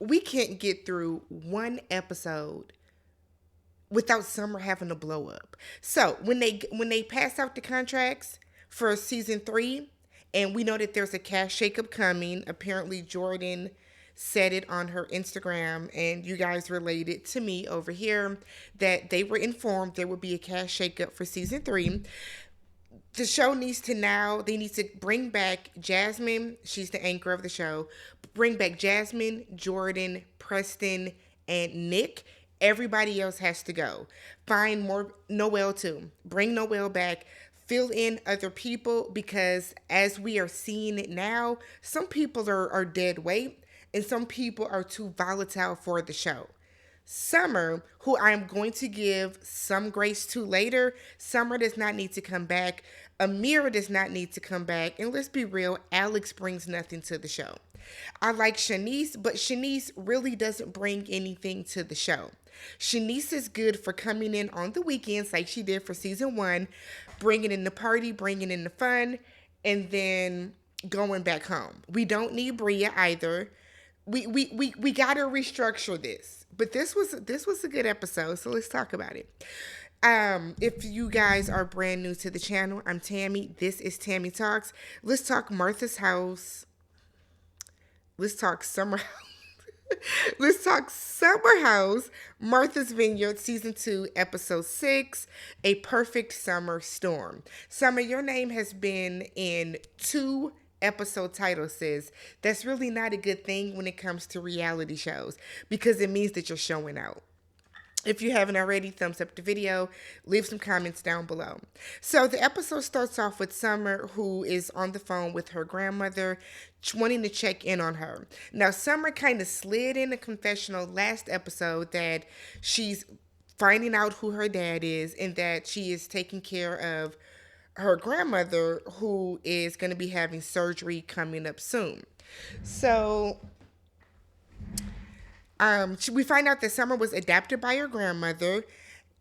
we can't get through one episode without Summer having to blow up. So when they pass out the contracts for season 3, and we know that there's a cash shakeup coming. Apparently, Jordan said it on her Instagram, and you guys related to me over here that they were informed there would be a cash shakeup for season 3. The show needs to now, they need to bring back Jasmine. She's the anchor of the show. Bring back Jasmine, Jordan, Preston, and Nick. Everybody else has to go. Find more Noelle too. Bring Noelle back. Fill in other people, because as we are seeing it now, some people are dead weight and some people are too volatile for the show. Summer, who I'm going to give some grace to later, Summer does not need to come back. Amir does not need to come back. And let's be real, Alex brings nothing to the show. I like Shanice, but Shanice really doesn't bring anything to the show. Shanice is good for coming in on the weekends like she did for season 1, bringing in the party, bringing in the fun, and then going back home. We don't need Bria either. We got to restructure this. But this was a good episode, so let's talk about it. If you guys are brand new to the channel, I'm Tammy. This is Tammy Talks. Let's talk Martha's house. Let's talk summer house. Let's talk Summer House, Martha's Vineyard, Season 2, Episode 6, A Perfect Summer Storm. Summer, your name has been in 2 episode titles, sis. That's really not a good thing when it comes to reality shows, because it means that you're showing out. If you haven't already, thumbs up the video, leave some comments down below. So the episode starts off with Summer, who is on the phone with her grandmother, wanting to check in on her. Now, Summer kind of slid in a confessional last episode that she's finding out who her dad is and that she is taking care of her grandmother, who is going to be having surgery coming up soon. So we find out that Summer was adopted by her grandmother,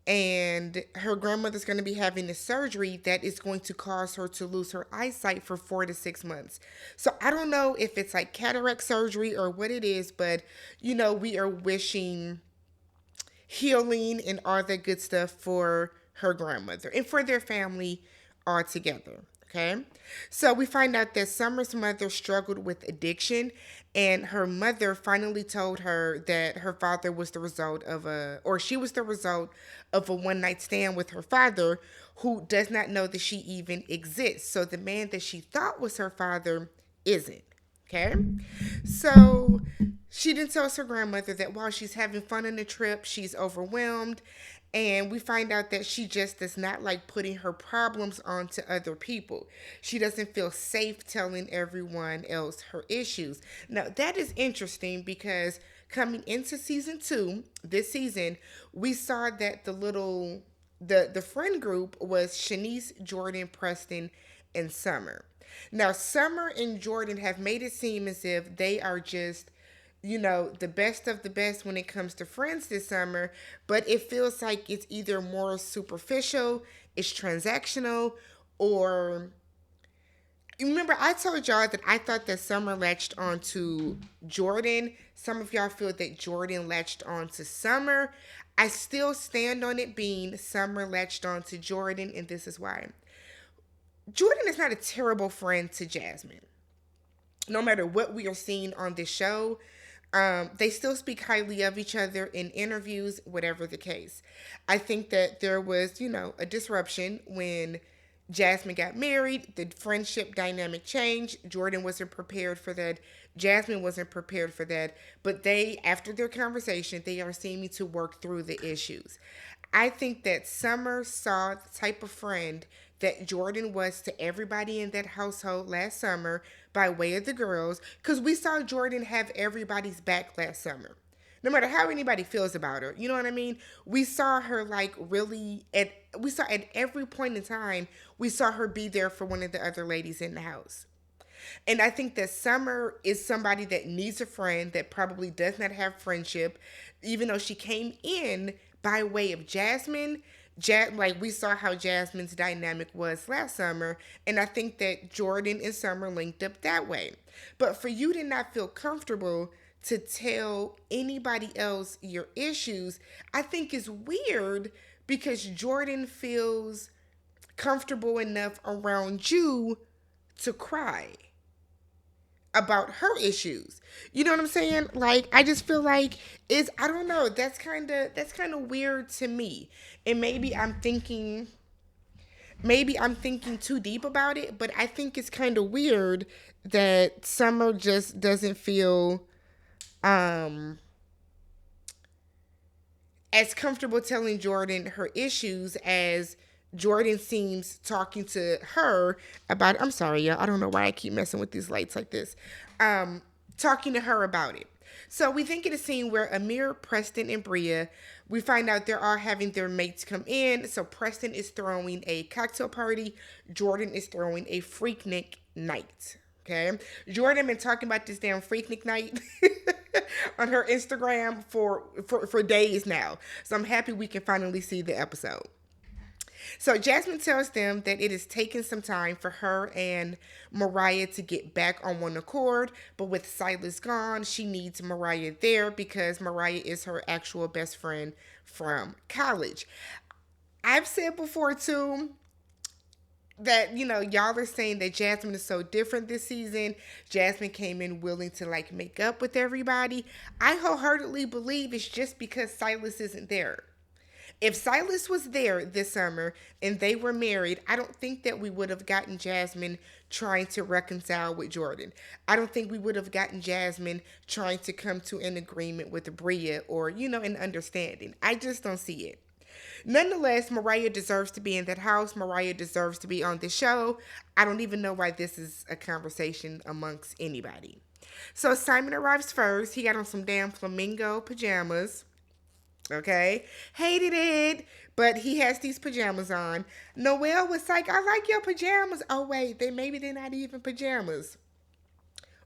and her grandmother's going to be having a surgery that is going to cause her to lose her eyesight for 4 to 6 months. So I don't know if it's like cataract surgery or what it is, but we are wishing healing and all that good stuff for her grandmother and for their family all together. Okay, so we find out that Summer's mother struggled with addiction, and her mother finally told her that her father was the result of she was the result of a one-night stand with her father, who does not know that she even exists. So the man that she thought was her father isn't. Okay, so she then tells her grandmother that while she's having fun on the trip, she's overwhelmed. And we find out that she just does not like putting her problems onto other people. She doesn't feel safe telling everyone else her issues. Now, that is interesting because coming into season 2, this season, we saw that the friend group was Shanice, Jordan, Preston, and Summer. Now, Summer and Jordan have made it seem as if they are just the best of the best when it comes to friends this summer, but it feels like it's either more superficial, it's transactional, or remember I told y'all that I thought that Summer latched on to Jordan. Some of y'all feel that Jordan latched on to Summer. I still stand on it being Summer latched on to Jordan, and this is why. Jordan is not a terrible friend to Jasmine. No matter what we are seeing on this show, they still speak highly of each other in interviews, whatever the case. I think that there was, a disruption when Jasmine got married. The friendship dynamic changed. Jordan wasn't prepared for that. Jasmine wasn't prepared for that. But after their conversation, they are seeming to work through the issues. I think that Summer saw the type of friend that Jordan was to everybody in that household last summer by way of the girls, because we saw Jordan have everybody's back last summer. No matter how anybody feels about her, you know what I mean? We saw her at every point in time, we saw her be there for one of the other ladies in the house. And I think that Summer is somebody that needs a friend that probably does not have friendship, even though she came in by way of Jasmine. Like we saw how Jasmine's dynamic was last summer, and I think that Jordan and Summer linked up that way. But for you to not feel comfortable to tell anybody else your issues, I think is weird because Jordan feels comfortable enough around you to cry about her issues. You know what I'm saying? Like I just feel like it's I don't know, that's kind of weird to me. And maybe I'm thinking too deep about it, but I think it's kind of weird that Summer just doesn't feel um as comfortable telling Jordan her issues as Jordan seems talking to her about. I'm sorry, y'all. I don't know why I keep messing with these lights like this. Um, Talking to her about it. So we think of a scene where Amir, Preston, and Bria, we find out they are having their mates come in. So Preston is throwing a cocktail party. Jordan is throwing a Freaknik night. Okay. Jordan been talking about this damn Freaknik night on her Instagram for days now. So I'm happy we can finally see the episode. So Jasmine tells them that it is taking some time for her and Mariah to get back on one accord, but with Silas gone, she needs Mariah there because Mariah is her actual best friend from college. I've said before too that y'all are saying that Jasmine is so different this season. Jasmine came in willing to like make up with everybody. I wholeheartedly believe it's just because Silas isn't there. If Silas was there this summer and they were married, I don't think that we would have gotten Jasmine trying to reconcile with Jordan. I don't think we would have gotten Jasmine trying to come to an agreement with Bria or, an understanding. I just don't see it. Nonetheless, Mariah deserves to be in that house. Mariah deserves to be on the show. I don't even know why this is a conversation amongst anybody. So Simon arrives first. He got on some damn flamingo pajamas. Okay, hated it, but he has these pajamas on. Noelle was like, I like your pajamas. Oh wait, they're not even pajamas.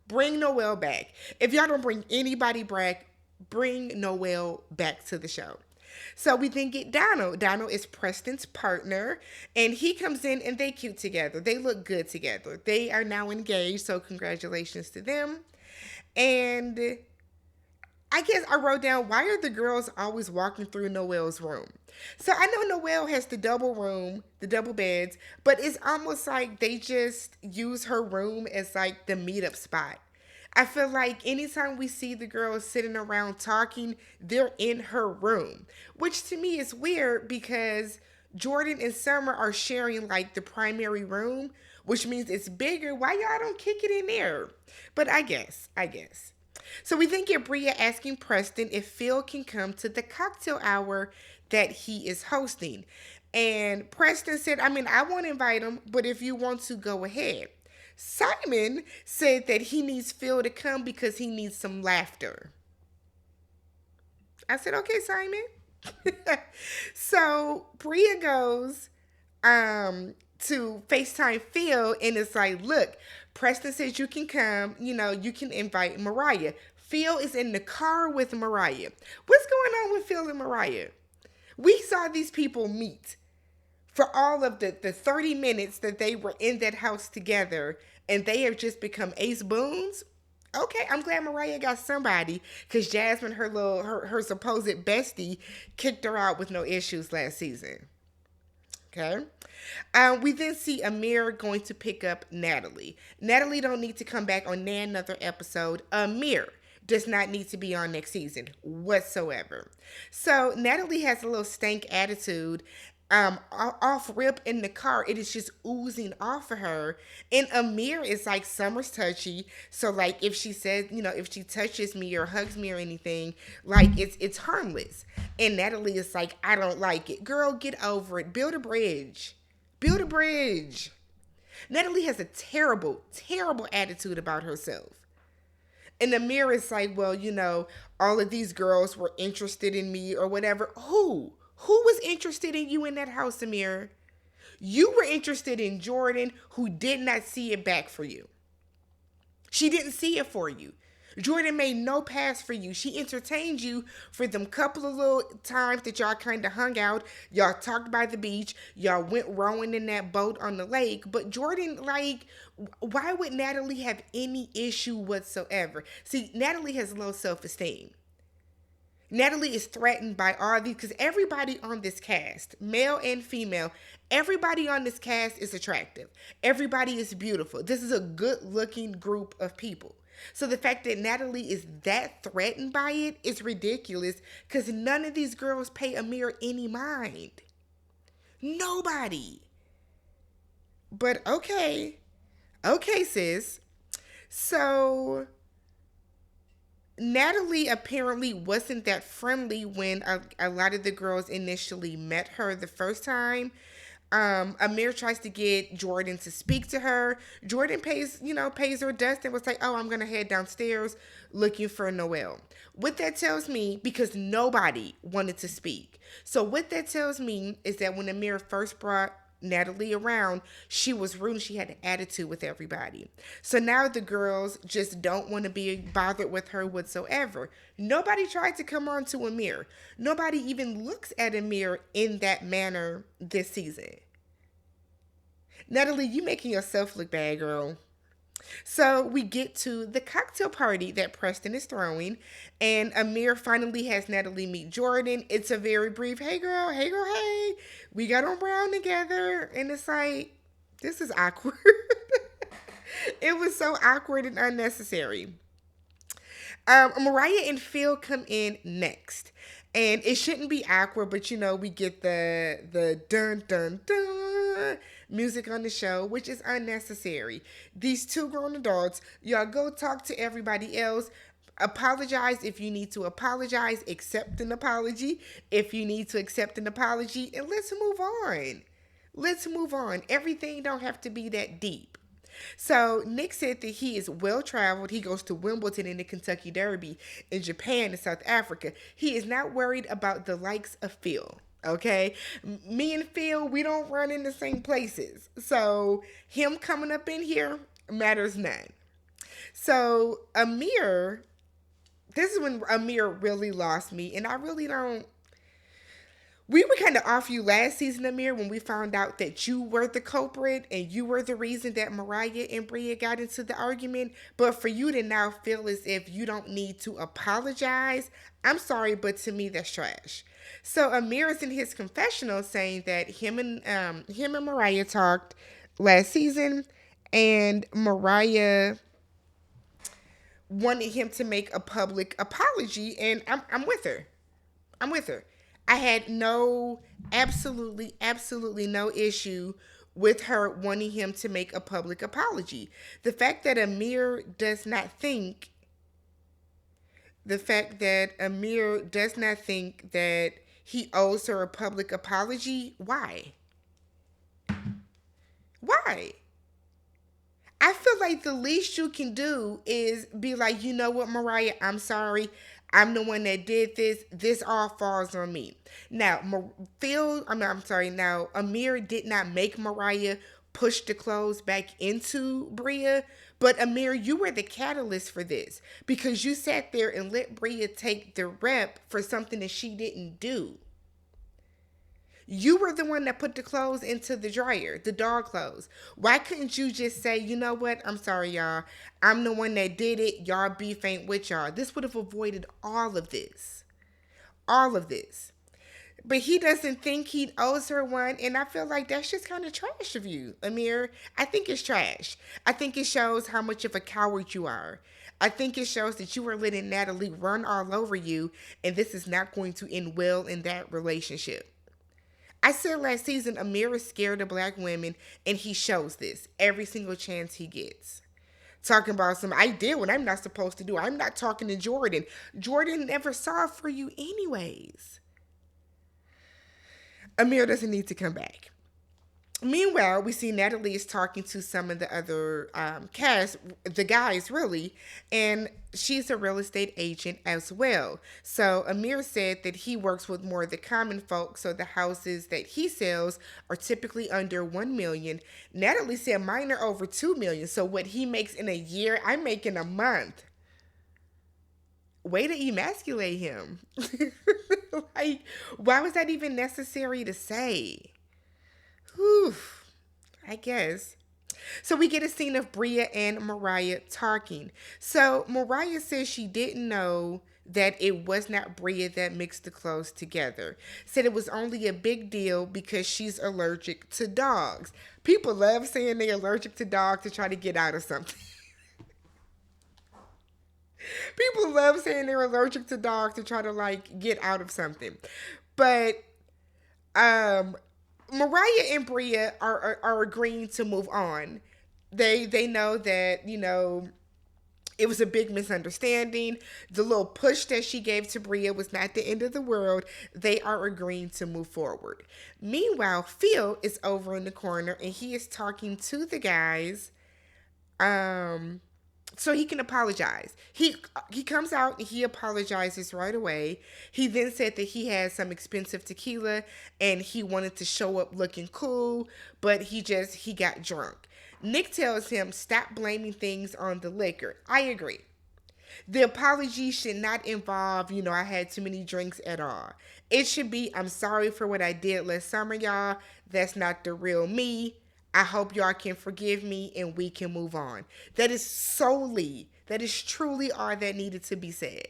Bring Noelle back. If y'all don't bring anybody back, bring Noelle back to the show. So we then get Donald. Donald is Preston's partner, and he comes in and they cute together. They look good together. They are now engaged, so congratulations to them. And I guess I wrote down, why are the girls always walking through Noelle's room? So I know Noelle has the double room, the double beds, but it's almost like they just use her room as like the meetup spot. I feel like anytime we see the girls sitting around talking, they're in her room, which to me is weird because Jordan and Summer are sharing like the primary room, which means it's bigger. Why y'all don't kick it in there? But I guess. So we then get Bria asking Preston if Phil can come to the cocktail hour that he is hosting. And Preston said, I won't invite him, but if you want to, go ahead. Simon said that he needs Phil to come because he needs some laughter. I said, okay, Simon. So Bria goes to FaceTime Phil, and it's like, look, Preston says you can come, you can invite Mariah. Phil is in the car with Mariah. What's going on with Phil and Mariah? We saw these people meet for all of the 30 minutes that they were in that house together, and they have just become ace boons. Okay, I'm glad Mariah got somebody, because Jasmine, her supposed bestie, kicked her out with no issues last season. Okay. We then see Amir going to pick up Natalie. Natalie don't need to come back on another episode. Amir does not need to be on next season whatsoever. So Natalie has a little stank attitude. Off rip in the car, it is just oozing off of her. And Amir is like, Summer's touchy, so like if she says, if she touches me or hugs me or anything, like it's harmless. And Natalie is like, I don't like it. Girl, get over it. Build a bridge. Natalie has a terrible attitude about herself. And Amir is like, well, all of these girls were interested in me or whatever. Who was interested in you in that house, Amir? You were interested in Jordan, who did not see it back for you. She didn't see it for you. Jordan made no pass for you. She entertained you for them couple of little times that y'all kind of hung out. Y'all talked by the beach. Y'all went rowing in that boat on the lake. But Jordan, like, why would Natalie have any issue whatsoever? See, Natalie has low self esteem. Natalie is threatened by all these because everybody on this cast, male and female, everybody on this cast is attractive. Everybody is beautiful. This is a good looking group of people. So the fact that Natalie is that threatened by it is ridiculous because none of these girls pay Amir any mind. Nobody. But okay. Okay, sis. So Natalie apparently wasn't that friendly when a lot of the girls initially met her the first time. Amir tries to get Jordan to speak to her. Jordan pays her dust and was like, oh, I'm going to head downstairs looking for Noelle. What that tells me, because nobody wanted to speak. So what that tells me is that when Amir first brought Natalie around, she was rude. She had an attitude with everybody. So now the girls just don't want to be bothered with her whatsoever. Nobody tried to come on to Amir. Nobody even looks at Amir in that manner this season. Natalie, you making yourself look bad, girl. So we get to the cocktail party that Preston is throwing, and Amir finally has Natalie meet Jordan. It's a very brief, hey girl, hey. We got on brown together, and it's like, this is awkward. It was so awkward and unnecessary. Mariah and Phil come in next. And it shouldn't be awkward, but we get the dun dun dun music on the show, which is unnecessary. These two grown adults, y'all go talk to everybody else. Apologize if you need to apologize. Accept an apology if you need to accept an apology. And let's move on. Let's move on. Everything don't have to be that deep. So Nick said that he is well traveled. He goes to Wimbledon and the Kentucky Derby, in Japan and South Africa. He is not worried about the likes of Phil. Okay, me and Phil, we don't run in the same places. So him coming up in here matters none. So Amir, this is when Amir really lost me, and I really don't. We were kind of off you last season, Amir, when we found out that you were the culprit and you were the reason that Mariah and Bria got into the argument. But for you to now feel as if you don't need to apologize, I'm sorry, but to me, that's trash. So Amir is in his confessional saying that him and Mariah talked last season, and Mariah wanted him to make a public apology, and I'm with her. I'm with her. I had absolutely no issue with her wanting him to make a public apology. The fact that Amir does not think that he owes her a public apology, why? Why? I feel like the least you can do is be like, you know what, Mariah, I'm sorry. I'm the one that did this. This all falls on me. Now, Now, Amir did not make Mariah push the clothes back into Bria. But Amir, you were the catalyst for this because you sat there and let Bria take the rep for something that she didn't do. You were the one that put the clothes into the dryer, the dog clothes. Why couldn't you just say, you know what? I'm sorry, y'all. I'm the one that did it. Y'all beef ain't with y'all. This would have avoided all of this. All of this. But he doesn't think he owes her one. And I feel like that's just kind of trash of you, Amir. I think it's trash. I think it shows how much of a coward you are. I think it shows that you were letting Natalie run all over you. And this is not going to end well in that relationship. I said last season, Amir is scared of black women, and he shows this every single chance he gets. Talking about I did what I'm not supposed to do. I'm not talking to Jordan. Jordan never saw for you anyways. Amir doesn't need to come back. Meanwhile, we see Natalie is talking to some of the other cast, the guys really, and she's a real estate agent as well. So Amir said that he works with more of the common folk, so the houses that he sells are typically under $1 million. Natalie said mine are over $2 million, so what he makes in a year, I make in a month. way to emasculate him. Like, why was that even necessary to say? Whew, I guess. So we get a scene of Bria and Mariah talking. So Mariah says she didn't know that it was not Bria that mixed the clothes together. Said it was only a big deal because she's allergic to dogs. People love saying they're allergic to dogs to try to get out of something. People love saying they're allergic to dogs to try to like get out of something. But um Mariah and Bria are agreeing to move on. They know that, it was a big misunderstanding. The little push that she gave to Bria was not the end of the world. They are agreeing to move forward. Meanwhile, Phil is over in the corner and he is talking to the guys. Um so he can apologize. He comes out and he apologizes right away. He then said that he had some expensive tequila and he wanted to show up looking cool, but he got drunk. Nick tells him stop blaming things on the liquor. I agree. The apology should not involve, I had too many drinks at all. It should be, I'm sorry for what I did last summer, y'all. That's not the real me. I hope y'all can forgive me and we can move on. That is truly all that needed to be said.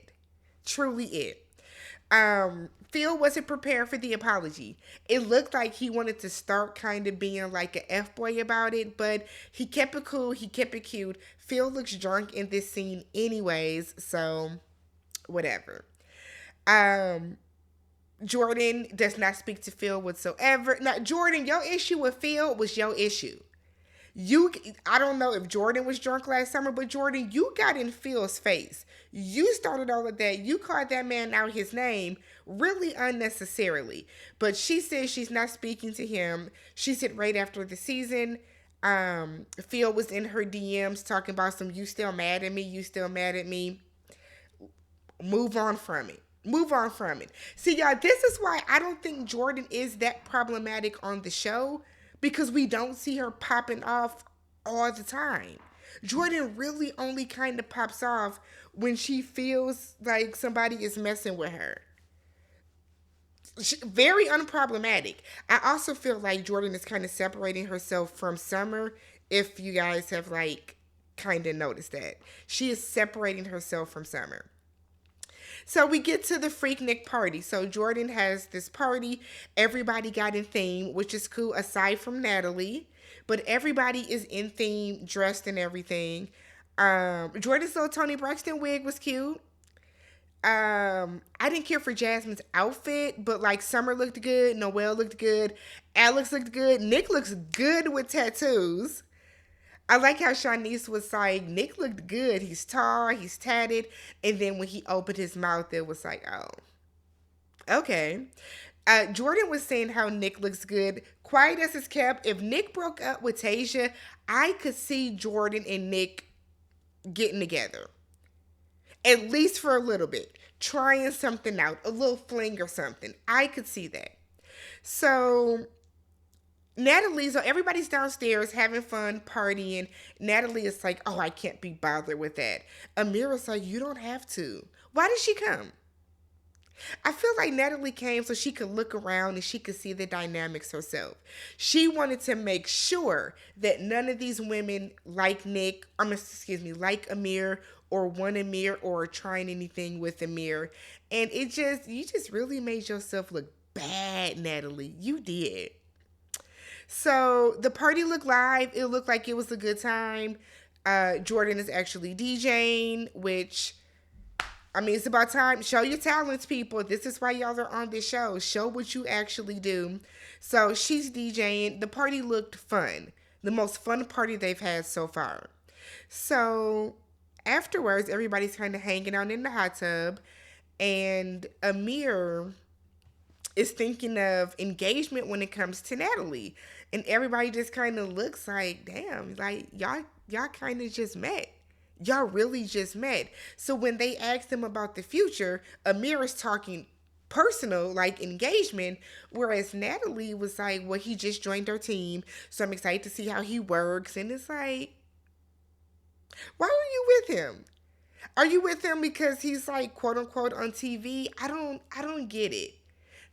Truly it. Phil wasn't prepared for the apology. It looked like he wanted to start kind of being like an F-boy about it, but he kept it cool, he kept it cute. Phil looks drunk in this scene anyways, so whatever. Um, Jordan does not speak to Phil whatsoever. Now, Jordan, your issue with Phil was your issue. I don't know if Jordan was drunk last summer, but Jordan, you got in Phil's face. You started all of that. You called that man out his name really unnecessarily. But she says she's not speaking to him. She said right after the season, Phil was in her DMs talking about you still mad at me, you still mad at me. Move on from it. Move on from it. See, y'all, this is why I don't think Jordan is that problematic on the show, because we don't see her popping off all the time. Jordan really only kind of pops off when she feels like somebody is messing with her. Very unproblematic. I also feel like Jordan is kind of separating herself from Summer, if you guys have kind of noticed that. She is separating herself from Summer. So we get to the Freaknik party. So Jordan has this party. Everybody got in theme, which is cool aside from Natalie. But everybody is in theme, dressed and everything. Jordan's little Tony Braxton wig was cute. I didn't care for Jasmine's outfit, but Summer looked good. Noelle looked good. Alex looked good. Nick looks good with tattoos. I like how Shanice was like, Nick looked good. He's tall, he's tatted. And then when he opened his mouth, it was like, oh, okay. Jordan was saying how Nick looks good. Quiet as it's kept. If Nick broke up with Tasia, I could see Jordan and Nick getting together. At least for a little bit. Trying something out. A little fling or something. I could see that. So so everybody's downstairs having fun, partying. Natalie is like, oh, I can't be bothered with that. Amir is like, you don't have to. Why did she come? I feel like Natalie came so she could look around and she could see the dynamics herself. She wanted to make sure that none of these women like like Amir or want Amir or are trying anything with Amir. And you just really made yourself look bad, Natalie. You did. So the party looked live. It looked like it was a good time. Jordan is actually DJing, which, it's about time. Show your talents, people. This is why y'all are on this show. Show what you actually do. So she's DJing. The party looked fun. The most fun party they've had so far. So afterwards, everybody's kind of hanging out in the hot tub. And Amir is thinking of engagement when it comes to Natalie. And everybody just kind of looks like, damn, y'all kind of just met. Y'all really just met. So when they asked him about the future, Amir is talking personal, like engagement, whereas Natalie was like, well, he just joined our team, so I'm excited to see how he works. And it's like, why are you with him? Are you with him because he's like quote unquote on TV? I don't get it.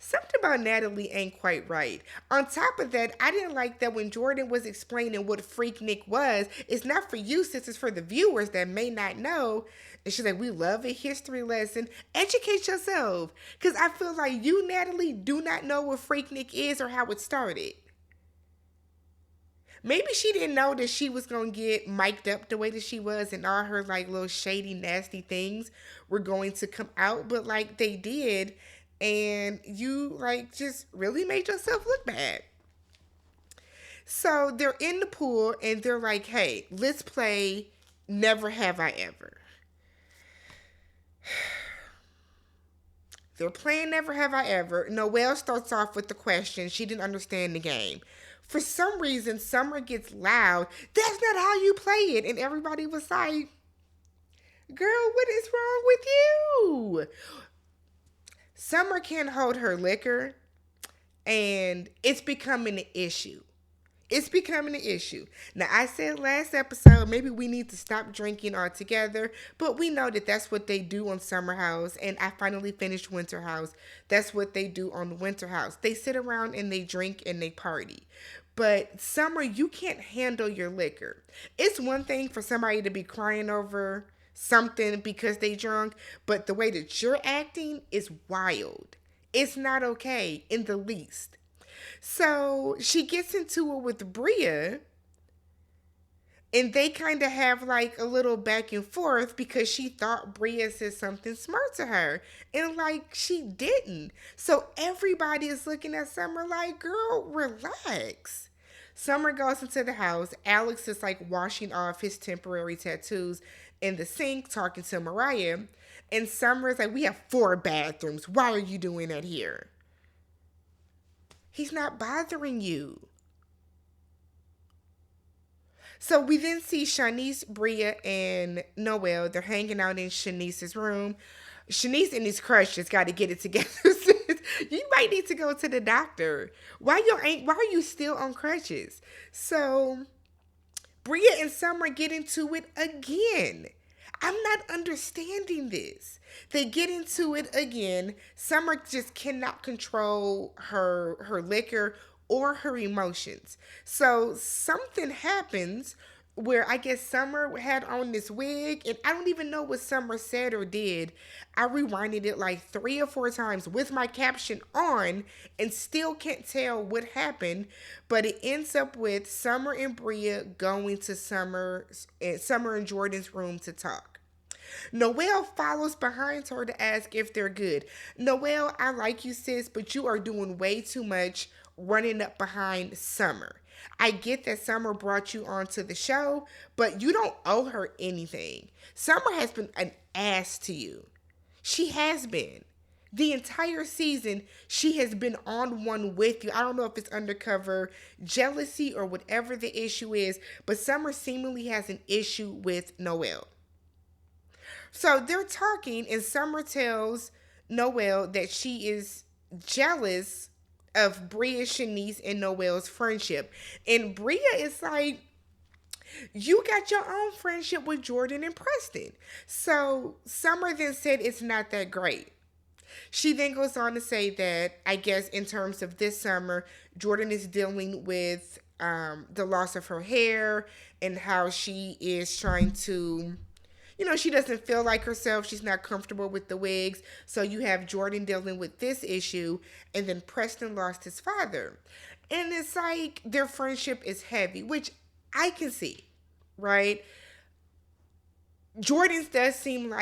Something about Natalie ain't quite right. On top of that, I didn't like that when Jordan was explaining what Freaknik was, it's not for you, sis, it's for the viewers that may not know. And she's like, we love a history lesson. Educate yourself. Because I feel like you, Natalie, do not know what Freaknik is or how it started. Maybe she didn't know that she was gonna get mic'd up the way that she was, and all her like little shady, nasty things were going to come out, but like they did, and you like just really made yourself look bad. So they're in the pool and they're like, hey, let's play Never Have I Ever. They're playing Never Have I Ever. Noelle starts off with the question. She didn't understand the game. For some reason, Summer gets loud. That's not how you play it. And everybody was like, girl, what is wrong with you? Summer can't hold her liquor, and it's becoming an issue. It's becoming an issue. Now, I said last episode, maybe we need to stop drinking altogether, but we know that that's what they do on Summerhouse, and I finally finished Winter House. That's what they do on Winter House. They sit around and they drink and they party. But Summer, you can't handle your liquor. It's one thing for somebody to be crying over something because they drunk, but the way that you're acting is wild. It's not okay in the least. So she gets into it with Bria, and they kind of have like a little back and forth because she thought Bria said something smart to her, and like she didn't. So everybody is looking at Summer like, girl, relax. Summer goes into the house. Alex is like washing off his temporary tattoos in the sink, talking to Mariah. And Summer is like, we have 4 bathrooms. Why are you doing that here? He's not bothering you. So we then see Shanice, Bria, and Noelle. They're hanging out in Shanice's room. Shanice and his crush just got to get it together. You might need to go to the doctor. Why are you still on crutches? So Bria and Summer get into it again. I'm not understanding this. They get into it again. Summer just cannot control her liquor or her emotions. So something happens where I guess Summer had on this wig, and I don't even know what Summer said or did. I rewinded it like 3 or 4 times with my caption on and still can't tell what happened, but it ends up with Summer and Bria going to Summer and Jordan's room to talk. Noelle follows behind her to ask if they're good. Noelle, I like you, sis, but you are doing way too much running up behind Summer. I get that Summer brought you onto the show, but you don't owe her anything. Summer has been an ass to you. She has been. The entire season, she has been on one with you. I don't know if it's undercover jealousy or whatever the issue is, but Summer seemingly has an issue with Noelle. So they're talking, and Summer tells Noelle that she is jealous of Bria, Shanice, and Noelle's friendship. And Bria is like, you got your own friendship with Jordan and Preston. So Summer then said it's not that great. She then goes on to say that, I guess in terms of this summer, Jordan is dealing with the loss of her hair and how she is trying to, she doesn't feel like herself. She's not comfortable with the wigs. So you have Jordan dealing with this issue, and then Preston lost his father. And it's like their friendship is heavy, which I can see, right? Jordan seems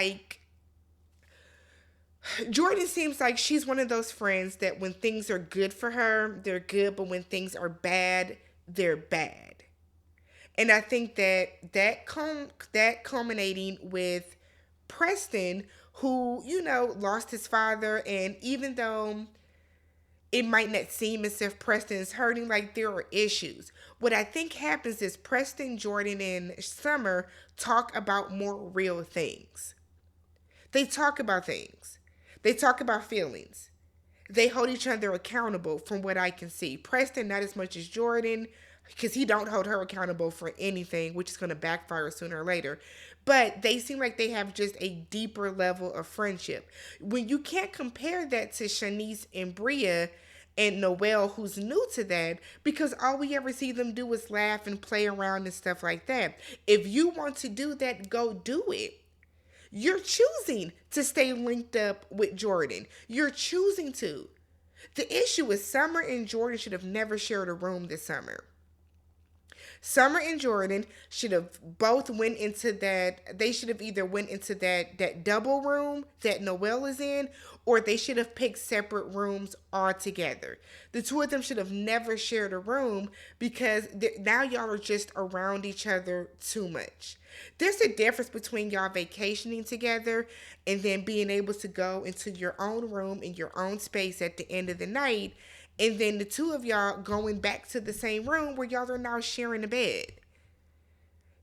like she's one of those friends that when things are good for her, they're good, but when things are bad, they're bad. And I think that culminating with Preston, who, lost his father, and even though it might not seem as if Preston is hurting, like there are issues. What I think happens is Preston, Jordan, and Summer talk about more real things. They talk about things. They talk about feelings. They hold each other accountable from what I can see. Preston, not as much as Jordan, because he don't hold her accountable for anything, which is going to backfire sooner or later. but they seem like they have just a deeper level of friendship. When you can't compare that to Shanice and Bria and Noelle, who's new to that, because all we ever see them do is laugh and play around and stuff like that. If you want to do that, go do it. You're choosing to stay linked up with Jordan. You're choosing to. The issue is Summer and Jordan should have never shared a room this summer. Summer and Jordan should have both went into that. They should have either went into that double room that Noelle is in, or they should have picked separate rooms altogether. The two of them should have never shared a room because now y'all are just around each other too much. There's a difference between y'all vacationing together and then being able to go into your own room in your own space at the end of the night, and then the two of y'all going back to the same room where y'all are now sharing a bed.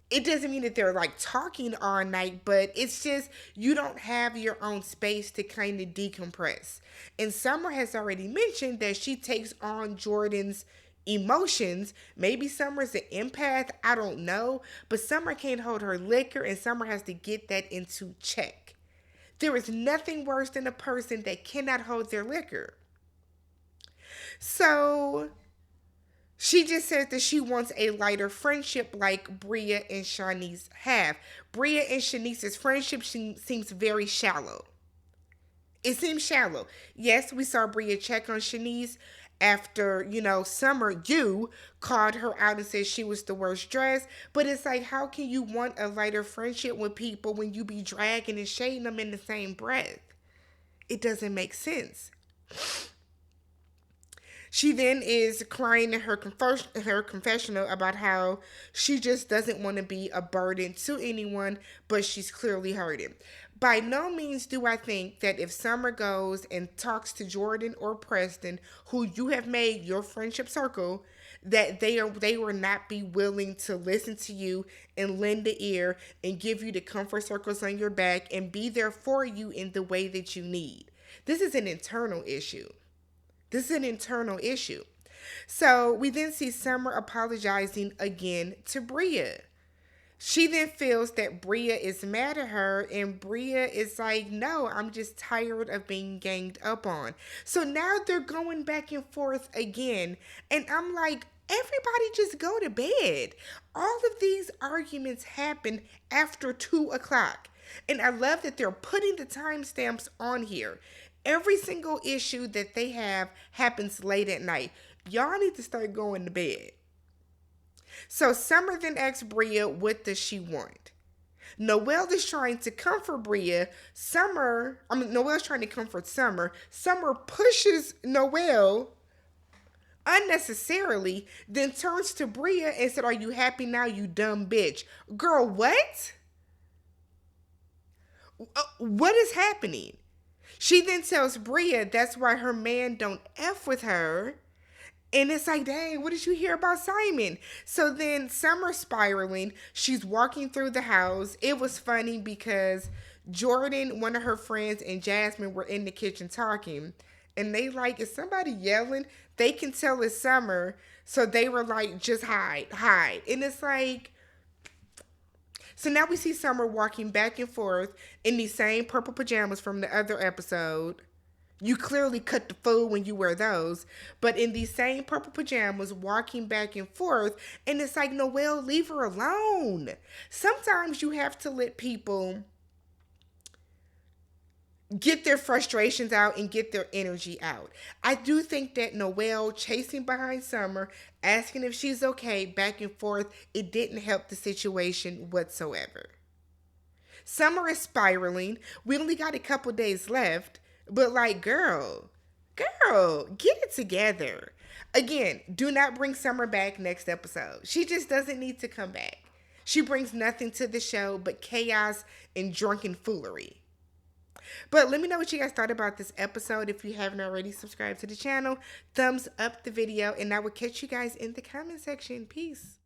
It doesn't mean that they're like talking all night, but it's just you don't have your own space to kind of decompress. And Summer has already mentioned that she takes on Jordan's emotions. Maybe Summer's an empath, I don't know, but Summer can't hold her liquor, and Summer has to get that into check. There is nothing worse than a person that cannot hold their liquor. So she just says that she wants a lighter friendship like Bria and Shanice have. Bria and Shanice's friendship seems very shallow. It seems shallow. Yes, we saw Bria check on Shanice after, Summer, you called her out and said she was the worst dressed. But it's like, how can you want a lighter friendship with people when you be dragging and shading them in the same breath? It doesn't make sense. She then is crying in her confessional about how she just doesn't want to be a burden to anyone, but she's clearly hurting. By no means do I think that if Summer goes and talks to Jordan or Preston, who you have made your friendship circle, that they will not be willing to listen to you and lend the ear and give you the comfort circles on your back and be there for you in the way that you need. This is an internal issue. So we then see Summer apologizing again to Bria. She then feels that Bria is mad at her, and Bria is like, no, I'm just tired of being ganged up on. So now they're going back and forth again, and I'm like, everybody just go to bed. All of these arguments happen after 2 o'clock, and I love that they're putting the timestamps on here. Every single issue that they have happens late at night. Y'all need to start going to bed. So Summer then asks Bria, what does she want? Noelle is trying to comfort Bria. Noelle's trying to comfort Summer. Summer pushes Noelle unnecessarily, then turns to Bria and said, are you happy now, you dumb bitch? Girl, what? What is happening? She then tells Bria that's why her man don't F with her. And it's like, dang, what did you hear about Simon? So then Summer's spiraling. She's walking through the house. It was funny because Jordan, one of her friends, and Jasmine were in the kitchen talking. And they like, is somebody yelling? They can tell it's Summer. So they were like, just hide. And it's like, so now we see Summer walking back and forth in these same purple pajamas from the other episode. You clearly cut the food when you wear those. But in these same purple pajamas, walking back and forth. And it's like, Noelle, leave her alone. Sometimes you have to let people get their frustrations out and get their energy out. I do think that Noelle chasing behind Summer, asking if she's okay, back and forth, it didn't help the situation whatsoever. Summer is spiraling. We only got a couple days left, but like, girl, get it together. Again, do not bring Summer back next episode. She just doesn't need to come back. She brings nothing to the show but chaos and drunken foolery. But let me know what you guys thought about this episode. If you haven't already subscribed to the channel, thumbs up the video, and I will catch you guys in the comment section. Peace.